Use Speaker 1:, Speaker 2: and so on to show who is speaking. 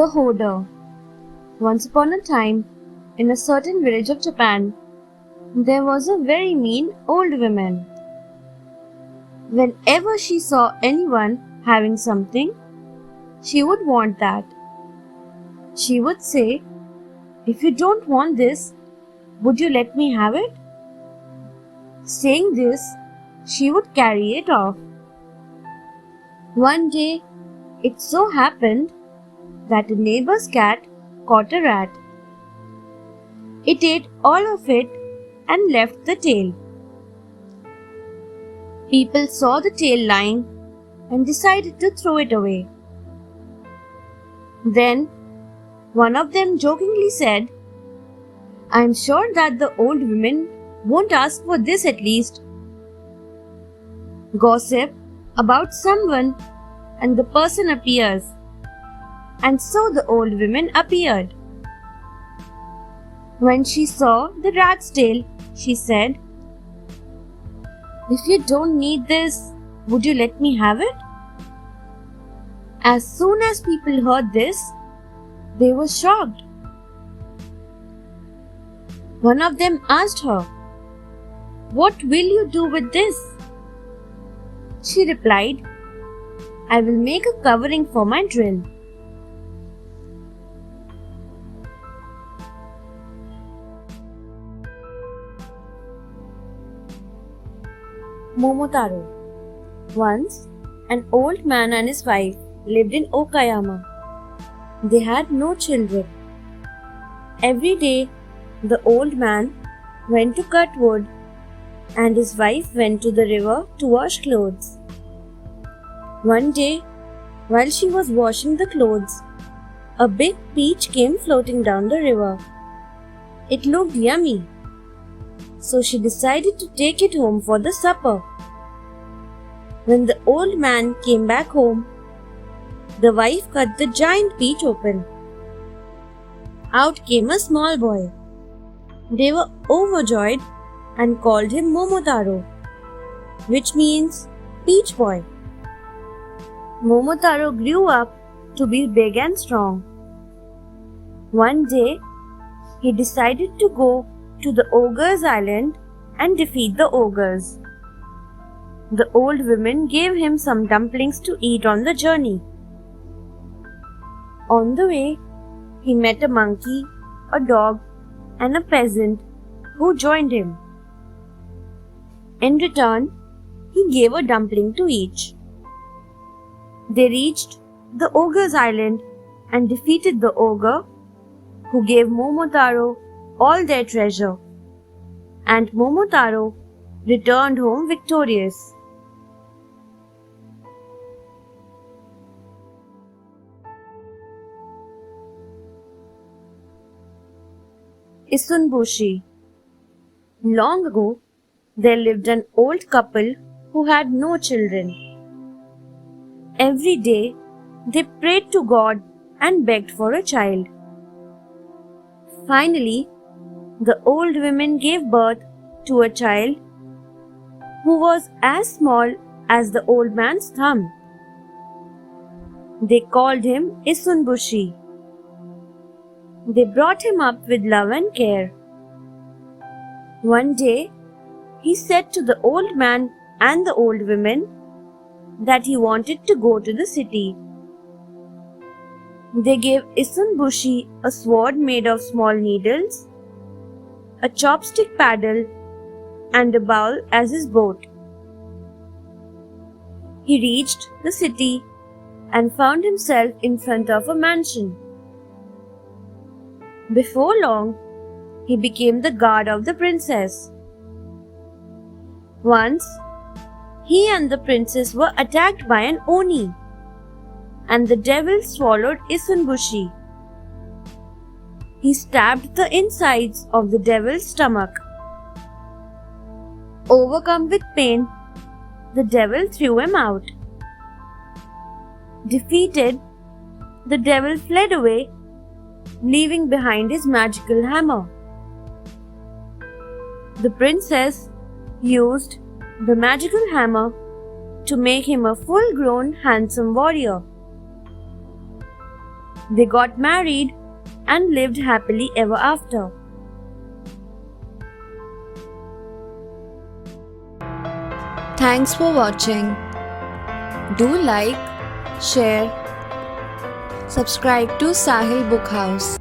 Speaker 1: The Hoarder. Once upon a time, in a certain village of Japan, there was a very mean old woman. Whenever she saw anyone having something, she would want that. She would say, "If you don't want this, would you let me have it?" Saying this, she would carry it off. One day, it so happened that a neighbor's cat caught a rat. It ate all of it and left the tail. People saw the tail lying and decided to throw it away. Then one of them jokingly said, "I'm sure that the old woman won't ask for this at least." Gossip about someone and the person appears. And so the old woman appeared. When she saw the rat's tail, she said, "If you don't need this, would you let me have it?" As soon as people heard this, they were shocked. One of them asked her, "What will you do with this?" She replied, "I will make a covering for my drill." Momotaro. Once, an old man and his wife lived in Okayama. They had no children. Every day, the old man went to cut wood and his wife went to the river to wash clothes. One day, while she was washing the clothes, a big peach came floating down the river. It looked yummy, so she decided to take it home for the supper. When the old man came back home, the wife cut the giant peach open. Out came a small boy. They were overjoyed and called him Momotaro, which means peach boy. Momotaro grew up to be big and strong. One day, he decided to go to the ogre's island and defeat the ogres. The old woman gave him some dumplings to eat on the journey. On the way, he met a monkey, a dog, and a peasant who joined him. In return, he gave a dumpling to each. They reached the ogre's island and defeated the ogre, who gave Momotaro all their treasure, and Momotaro returned home victorious. Isunbushi. Long ago, there lived an old couple who had no children. Every day, they prayed to God and begged for a child. Finally, the old woman gave birth to a child who was as small as the old man's thumb. They called him Isunbushi. They brought him up with love and care. One day, he said to the old man and the old woman that he wanted to go to the city. They gave Isunbushi a sword made of small needles, a chopstick paddle, and a bowl as his boat. He reached the city and found himself in front of a mansion. Before long, he became the guard of the princess. Once, he and the princess were attacked by an oni, and the devil swallowed Isunbushi. He stabbed the insides of the devil's stomach. Overcome with pain, the devil threw him out. Defeated, the devil fled away, leaving behind his magical hammer. The princess used the magical hammer to make him a full-grown, handsome warrior. They got married and lived happily ever after.
Speaker 2: Thanks for watching. Do like, share, subscribe to Sahil Book House.